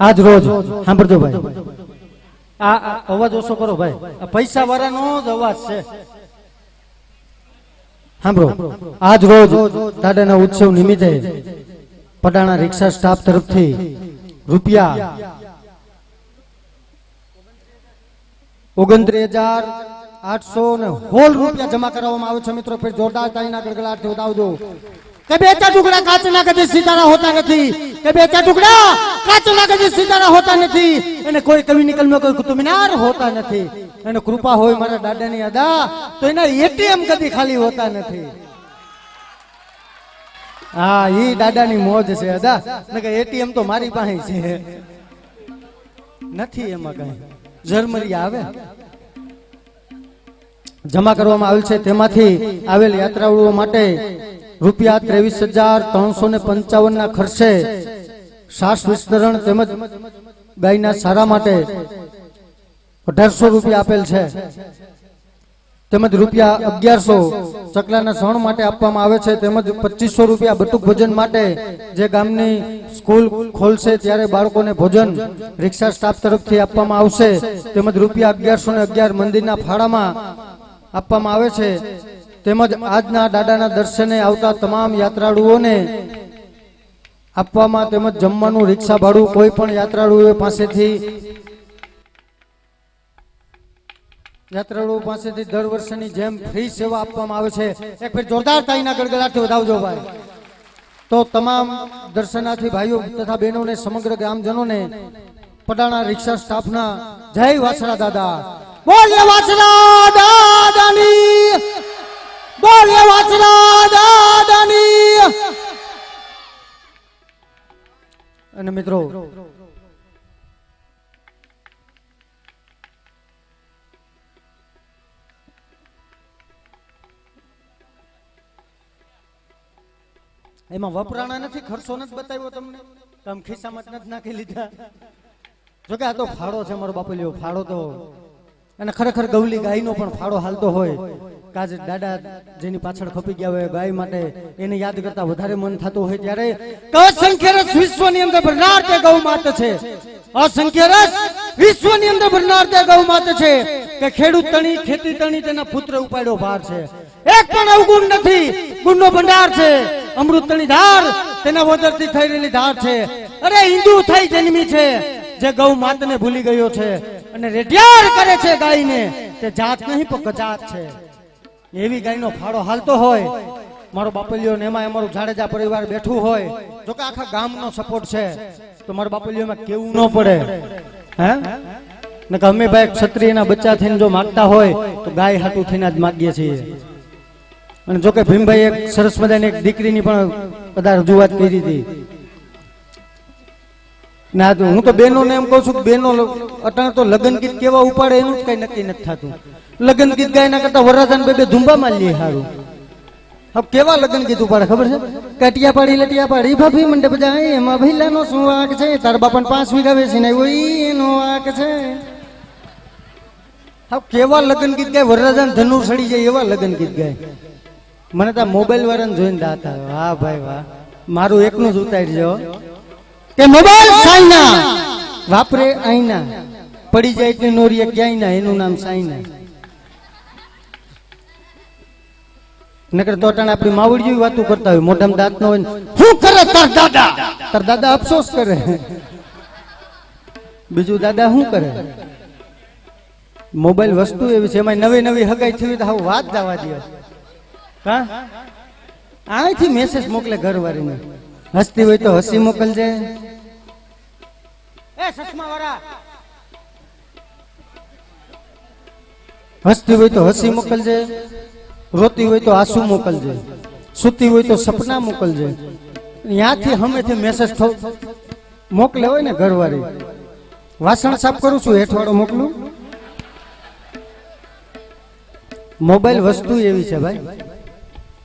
D: આજ રોજ સાંભળજો ભાઈ આ અવાજ ઓછો કરો ભાઈ આ પૈસા વાળાનો જ અવાજ છે સાંભળો આજ રોજ દાદાના ઉત્સવ નિમિત્તે પટાણા રિક્ષા સ્ટાફ તરફથી રૂપિયા 29,816 રૂપિયા જમા કરવામાં આવે છે મિત્રો. ફેર જોરદાર તાળીના ગડગડાટથી વધાવજો. કે બે ચાર ટુકડા કાચના કદી સિતારા હોતા નથી, કે બે ચાર ટુકડા કાચના કદી સિતારા હોતા નથી, અને કોઈ કવિની કલમે કોઈ કુતુબમિનાર હોતા નથી. અને કૃપા હોય મારા દાદાની અદા તો એના એટીએમ કદી ખાલી હોતા નથી. હા, ઈ દાદાની મોજ છે અદા. નકે એટીએમ તો મારી પાસે છે નથી, એમાં કઈ ઝરમરી આવે. જમા કરવામાં આવેલ છે તેમાંથી આવેલ યાત્રાળુઓ માટે રૂપિયા 23,355 ના ખર્ચે શ્વાસ વિસ્તરણ તેમજ ગાયના સારા માટે 1,800 રૂપિયા આપેલ છે. તેમજ રૂપિયા 1,100 ચકલાના સણ માટે આપવામાં આવે છે. તેમજ 2,500 રૂપિયા બટુક ભોજન માટે જે ગામની સ્કૂલ ખોલશે ત્યારે બાળકોને ભોજન રિક્ષા સ્ટાફ તરફથી આપવામાં આવશે. તેમજ રૂપિયા 1,111 મંદિરના ફાળામાં આપવામાં આવે છે. તેમજ આજના દાદાના દર્શને આવતા તમામ યાત્રાળુઓને આપવામાં તેમજ જમવાનું રિક્ષા ભાડું કોઈ પણ યાત્રાળુઓ પાસેથી દર વર્ષની જેમ ફ્રી સેવા આપવામાં આવે છે. એક ફેર જોરદાર તાળીના ગડગડાટથી વધાવજો ભાઈ. તો તમામ દર્શનાર્થી ભાઈઓ તથા બહેનોને સમગ્ર ગ્રામજનોને પડાણા રિક્ષા સ્ટાફના જય વાછડા દાદા. બોલીએ વાછડા દાદાની, બોલીએ વાછડા દાદાની. અને મિત્રો એમાં વપરાણા નથી, ખર્ચો નથી બતાવ્યો તમને, તમે ખિસ્સામાં નથી નાખી લીધા. જોકે આ તો ફાળો છે મારો બાપુલિયો, ફાળો તો અને ખરેખર ગવલી ગાયનો પણ ફાળો હાલતો હોય. કાજ દાદા જેની પાછળ ખપી ગયા હોય ગાય માટે એને યાદ કરતા વધારે મન થતું હોય ત્યારે અસંખ્ય રસ વિશ્વની અંદર ભરનાર તે ગૌ માતા છે. અસંખ્ય રસ વિશ્વની અંદર ભરનાર તે ગૌ માતા છે કે ખેડૂત તણી ખેતી તણી તેના પુત્ર ઉપાડ્યો ભાર છે. એક પણ અવગુણ નથી, ગુણનો ભંડાર છે. અમૃત તણી ધાર તેના વદરથી થઈ રહેલી ધાર છે. અરે હિન્દુ થઈ જન્મી છે જે ગૌ માતાને ભૂલી ગયો છે અને રેડિયાર કરે છે ગાયને, તે જાત નહીં પણ કજાત છે. એવી ગાયનો ફાળો હાલતો હોય મારો બાપલિયો ને એમાં અમારું જાડેજા પરિવાર બેઠું હોય. જો કે આખા ગામનો સપોર્ટ છે તો મારો બાપલિયોમાં કેવું ન પડે. હે ને કે અમે ભાઈ ક્ષત્રિયના બચ્ચા થઈને જો માગતા હોય તો ગાય હાટું થઈને જ માગીએ છીએ. અને જો કે ભીમભાઈ એક સરસ મજાની એક દીકરીની પણ બધા રજૂઆત કરી હતી. ના તો હું તો બેનો ને એમ કહું છું કે બેનો અટાણે તો લગ્ન ગીત કેવા ઉપાડે એનું જ કઈ નક્કી નથી થતું. લગ્ન ગીત ગાય ના કરતા વરરાજાને બે ધુંબા મારીએ સારું. હવે કેવા લગ્ન ગીત ઉપાડે ખબર છે? કટિયા પાડી લટિયા પાડી ભાભી મંડપ જાય એમાં ભઈલાનો શું વાક છે, તાર બાપાને 5 વીઘા વેચીને આવ્યો એનો વાક છે. હવે કેવા લગ્ન ગીત ગાય, વરરાજાને ધનુર સડી જાય એવા લગ્ન ગીત ગાય. મને તો મોબાઈલ વાળાને જોઈને દાંત આવે. વાહ ભાઈ વાહ, મારું એકનું જ ઉતારજો કે મોબાઈલ સાઈના વાપરે આઈના, પડી જાય એટલે નોરીએ ક્યાંય ના, એનું નામ સાઈના. નકર તો અટાણે આપણી માવડીઓ વાતો કરતા હોય, મોઢામાં દાંત ન હોય શું કરે તાર દાદા, તાર દાદા અફસોસ કરે. બીજું દાદા શું કરે? મોબાઈલ વસ્તુ એવી છે, એમાં નવી નવી હગાઈ થઈ તો હવે વાત જવા દે. હા, અહીંથી મેસેજ મોકલે ઘરવાળીને, હસતી હોય તો હસી મોકલજે. એ સસમા વાળા, હસતી હોય તો હસી મોકલજે, રોતી હોય તો આંસુ મોકલજે, સૂતી હોય તો સપના મોકલજે. ત્યાંથી હમેથી મેસેજ મોકલે હોય ને ઘરવાળી. વાસણ સાફ કરું છું હેઠવાળો મોકલું. મોબાઈલ વસ્તુ એવી છે ભાઈ.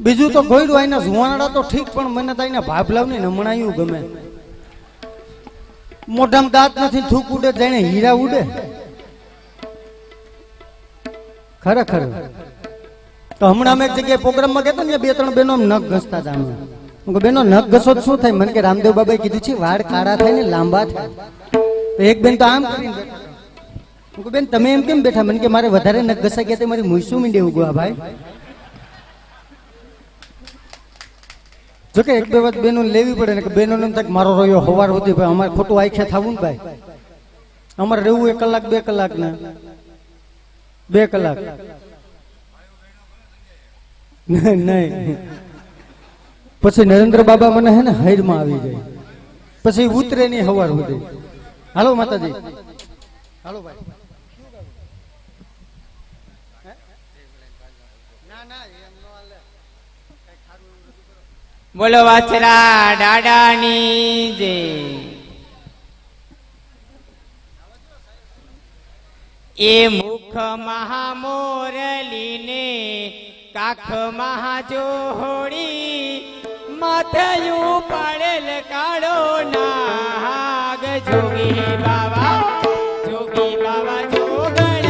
D: બીજું તો ગોયડું આઈના જુવાનડા તો ઠીક, પણ મને તો આઈના ભાભલાવની નમણાયું ગમે. મોઢામાં દાંત નથી, થૂક ઉડે જાણે હીરા ઉડે. ખરેખર તો હમણાં અમે એક જગ્યાએ પ્રોગ્રામમાં ગયા હતા ને, 2-3 બહેનો નખ ઘસતા હતા. હું બેનો નખ ઘસો શું થાય? મને કે રામદેવ બાબાએ કીધું છે વાળ કાળા થાય ને લાંબા થાય. તો એક બેન તો આમ કરીને બેઠા. બેન તમે એમ કેમ બેઠા? મને કે મારે વધારે નખ ઘસાઈ ગયા, મારી મૂસું મીંડે ઉગવા ભાઈ. જોકે એક બે વાત બેનો લેવી પડે ને કે બેનો એમ થાય કે મારો રોયો હવાર સુધી ભાઈ અમારે ખોટું આખ્યા થવું ને ભાઈ અમારે રહેવું 1 કલાક 2 કલાક ને 2 કલાક નહીં પછી નરેન્દ્ર બાબા મને હે ને હૈરમાં આવી જાય પછી ઉતરે નહીં હવાર સુધી હાલો માતાજી હાલો ભાઈ
B: બોલો વાછરા દાદાની જય એ મુખ મહામોરલીને કાખ મહાજોડી માથયું પાડેલ કાળો નાગ જોગી બાવા જોગણ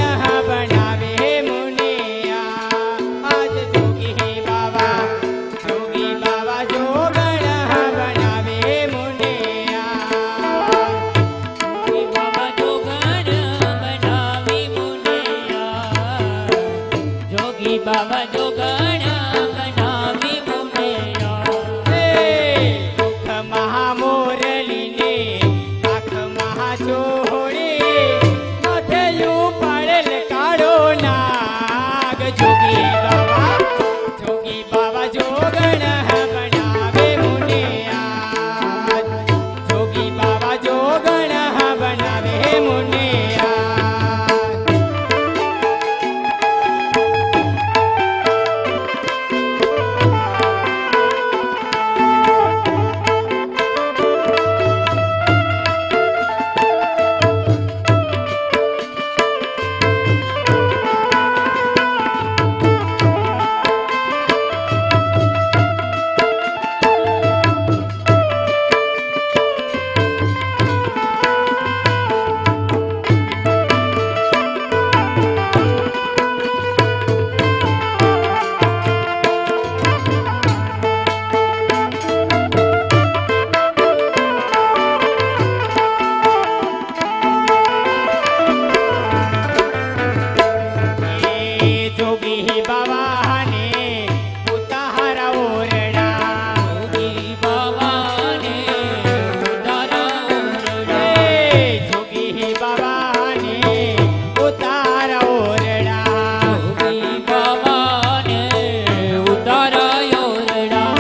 B: બનાવે મુનિયા આજ જોગી બાવા જોગણ બનાવે મુનિયા જોગી બાબા જોગણ બનાવી મુનિયા મુખ મહામોરલીને આંખ મહાજોડી માથેયું પાડેલ કાળો નાગ જોગી બાવા જોગણ બનાવે મુનિયા જોગી બાવા જોગણ બનાવે મુનિયા જોગી બાવાને ઉતારા ઓરડા જોગી બાવાને ઉતારા ઓરડા જોગી બાવાને ઉતારા ઓરડા જોગી બાવાને ઉતારા ઓરડા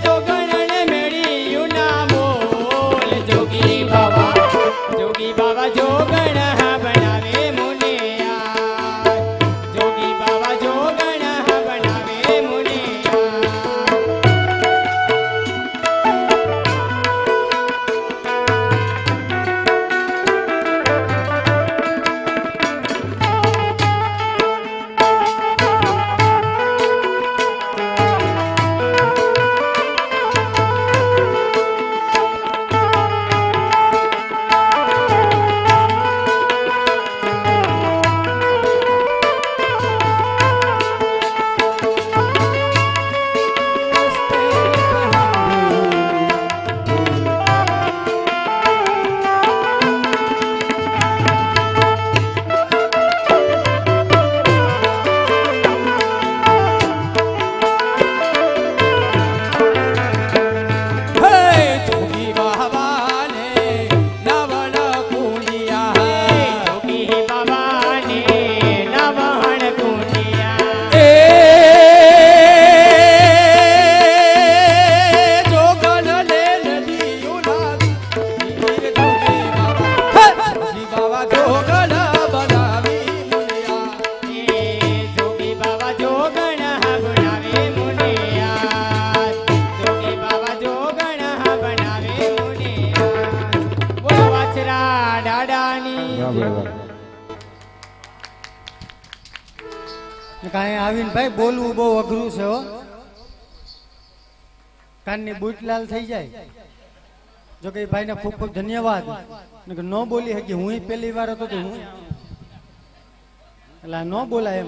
B: જોગણને મેળ્યું ના બોલ જોગી બાવા જોગણ બનાવે મુનિયા જોગી બાવા જોગણ બનાવે મુનિયા જોગી બાવાને નવણ કુંડિયા જોગી બાવાને નવણ કુંડિયા જોગણ લે નદીયું જોગી બાવા જોગણ બનાવી મુનિયા જોગી બાવા જોગણ બનાવે મુનિયા જોગી બાવા જોગણ બનાવે મુનિયા બોલો વાછરા દાદાની
D: કાંઈ આવીને ભાઈ બોલવું બહુ અઘરું છે હો કાનની બુટલાલ થઈ જાય જો કે ભાઈને ખૂબ ખૂબ ધન્યવાદ ન બોલી શકી હું પહેલી વાર હતો તો હું એટલે ન બોલાય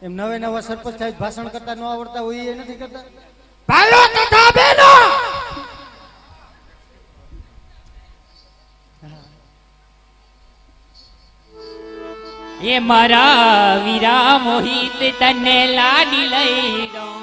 D: એમ નવા સરપંચ સાહેબ ભાષણ કરતા ન આવડતા હોય એ નથી કરતા
B: ભાઈઓ તથા બહેનો એ મારા વીરા મોહિત તને લાડી લઈ દઉં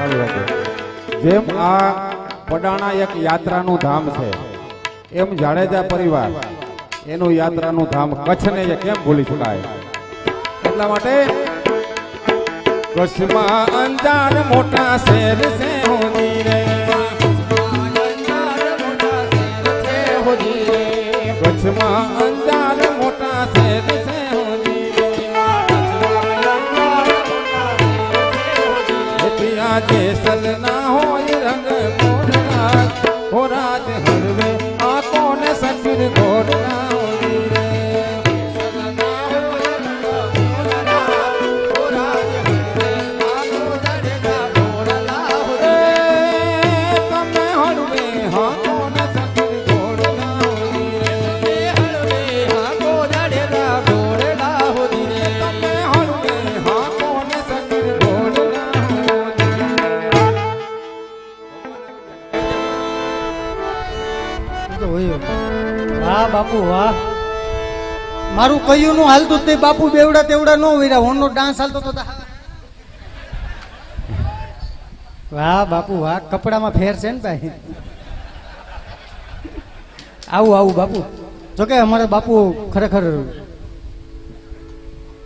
C: ચાલુ રાખજો. જેમ આ પડાણા એક યાત્રાનું ધામ છે એમ જાડેજા પરિવાર એનું યાત્રાનું ધામ કચ્છને એ કેમ ભૂલી શકાય. એટલા માટે કચ્છમાં અંજાર મોટા શહેર છે હોજી રે, કચ્છમાં અંજાર મોટા શહેર છે હોજી રે, ત્યાં જેસલ ના હોય રંગ મોરરાજ હોરાજ હરવે આ કોને સફીર ગોરના હોજી રે.
D: વાહ બાપુ વાહ, મારું કયું નું હાલતું તે બાપુ બેવડા તેવડા નો વીરા હોનો ડાન્સ હાલતો તો. વાહ બાપુ વાહ, કપડામાં ફેર છે ને ભાઈ. આવું આવું બાપુ. જોકે અમારા બાપુ ખરેખર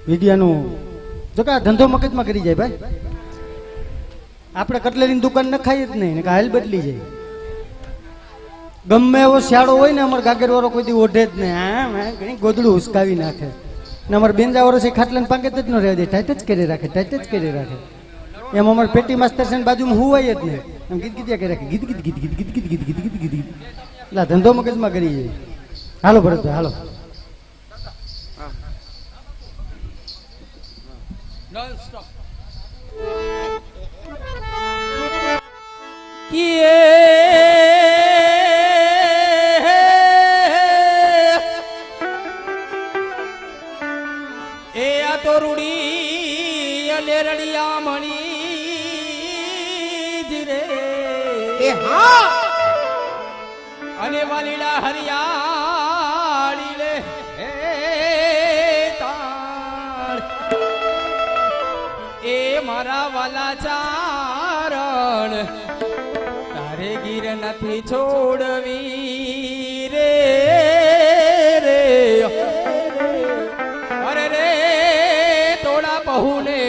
D: વિદ્યાનું જોકે આ ધંધો મગજમાં કરી જાય ભાઈ. આપણે કટલેરીની દુકાન ન ખાઈ જ નહીં કે હાલ બદલી જાય. ગમે એવો શિયાળો હોય ને અમારે ગાગર વાળો કોઈ દી ઓઢે જ નહીં. હા ઘણી ગોદડું ઉસકાવી નાખે ને અમારે બેંજા વાળો છે ખાટલાને પાંકે જ ન રહેવા દે, ટાઈટ જ કરી રાખે, ટાઈટ જ કરી રાખે. એમ અમારે પેટી માસ્તર છે બાજુમાં હુવાય જ નહીં, એમ ગીત ગીત કરી રાખે, ગીત ગીત ગીત ગીત ગીત ગીત ગીત ગીત ગીત ગીત ગીત. એટલે ધંધો મગજમાં કરી જાય. હાલો ભરતભાઈ હાલો.
B: એ આ તો રૂડી અને રડિયા મણી જીરે એ હા અને વાલીડા હરિયાળી લે હે તાળ એ મારા વાલા ચારણ તારે ગીર નથી છોડવી રે રે અરે રે તોડા પહુને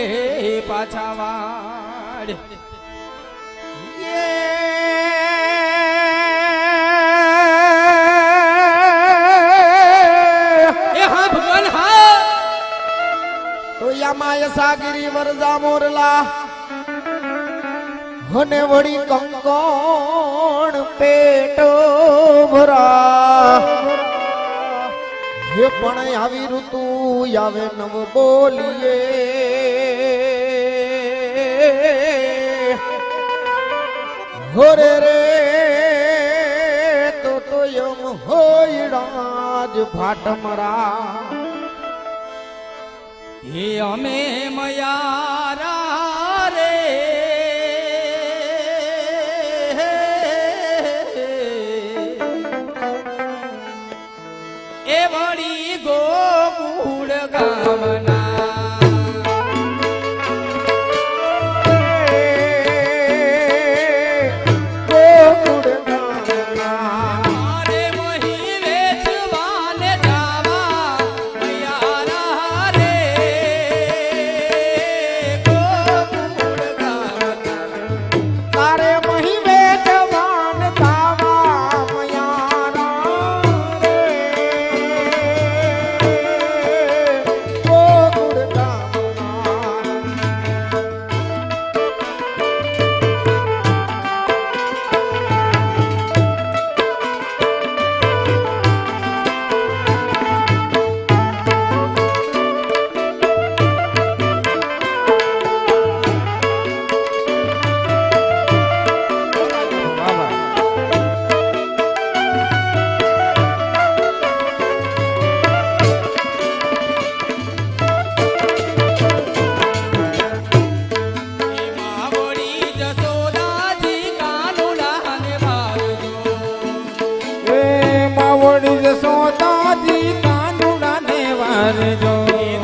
B: પાછા વાડ એ હા ભગવાન હા
E: તો યામાય સાગરી વરજા મોરલા હને વળી કંકોણ પેટો ભરા હે પણ આવી ઋતુ આવે નવ બોલીએ હોરે રે તો યમ હોયડા જ ભાટમરા
B: એ અમે મયારા રે એ વળી ગોકુળ ગામના મારે મહી વેચવાને જાવા મયારા રે ગોકુળ ગામના
E: તારે મહી વેચવાન તાવા મયારા રે ગોકુળ ગામના
B: એમાં વળી જસોદાજી કાનુડાને વારજો
C: એ માવડી જસોદાજી કાનુડાને વારજો,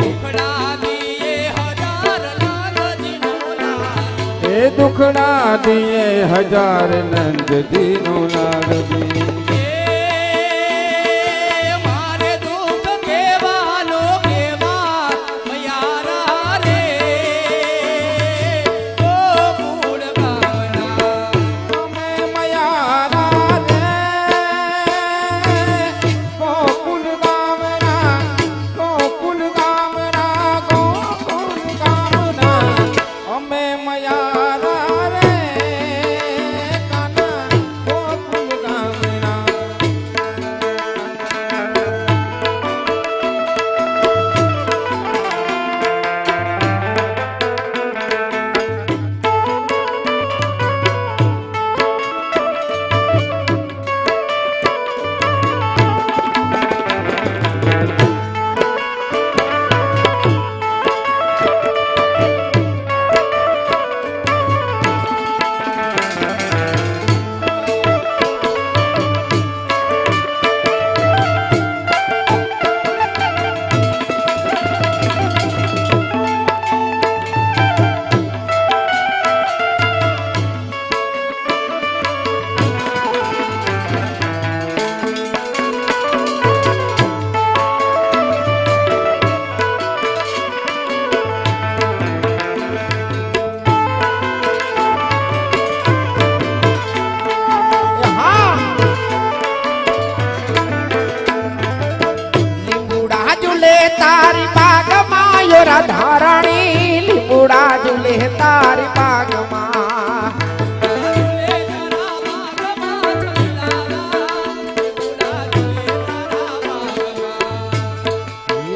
B: મુખડા દીએ હજાર લાલજી નો લાલ
C: એ એ દુખડા દિયે હજાર નંદજી નો લાગજી
B: મારે દુઃખ કેવાનો કેવા મયારા રે ગોકુળ ગામના
C: અમે મયારા રે ગોકુલ ગામના ગોકુલ ગામના ગોકુલ ગામના અમે મયારા રે કાના ગોકુલ ગામના
E: લીંબુડા ઝૂલે તારી બાગમાં યોરા ધારણી લીંબુડા ઝૂલે તારી બાગમાં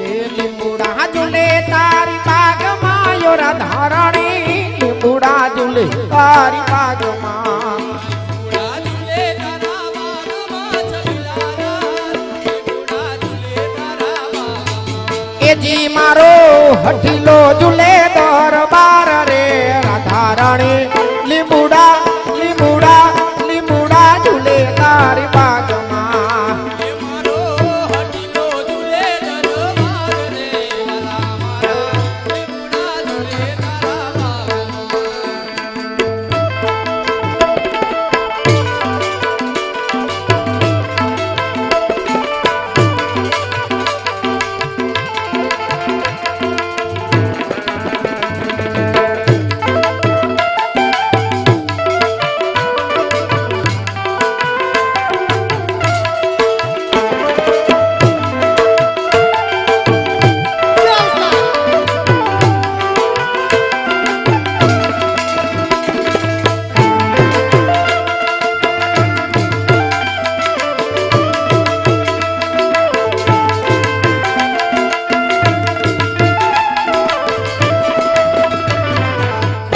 E: એ લીંબુડા ઝૂલે તારી બાગમાં યોરા ધારણી લીંબુડા ઝૂલે તારી બાગમાં એજી મારો હઠીલો ઝૂલે દરબાર રે રાધા રાણી લીંબુડા લીંબુડા લીંબુડા ઝૂલે તારી બાગમાં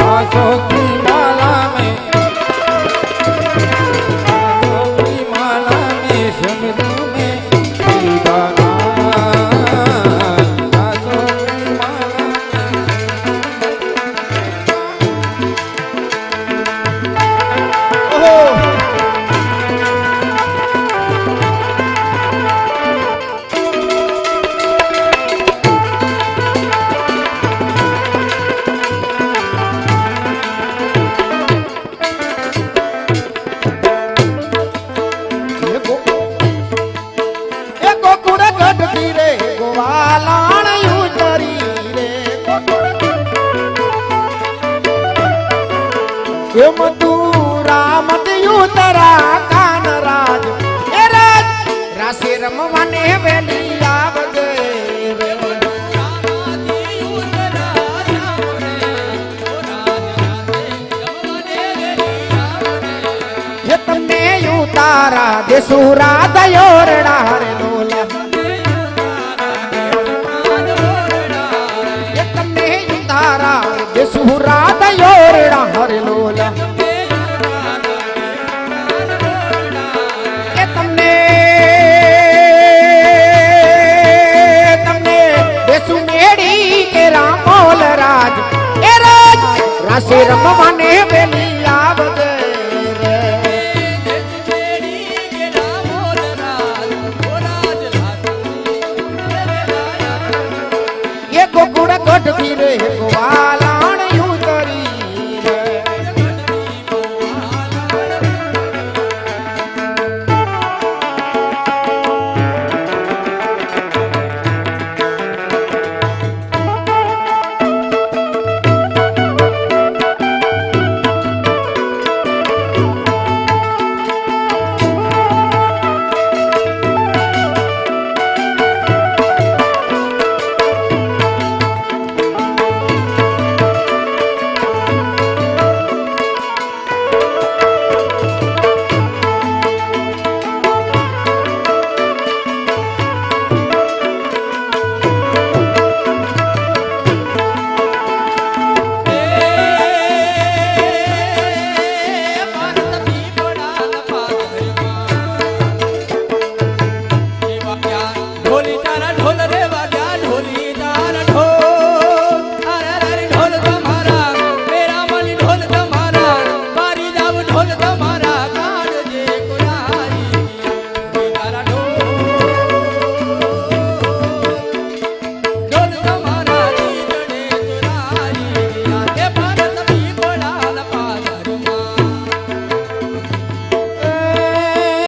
C: आसों की माला में आसों की माला में शब्द में दीवाना आसों की माला
E: એ ગોકુળ ગઢતી રે ગોવાલાણ યુતરી રે એ મધુરામ યુતરા કાન રાજ એ રાજ રાશિ રમવાને વેલી આવજે રે એ તમને યુતારા દેસુરા દયોરડા રે લોલા એ તમને યુતારા દેસુરા દયોરડા હરે લોલા એ તમને તમને દેસુ મેડી કે રામોલ રાજ એ રાજ રાશિ રમવાને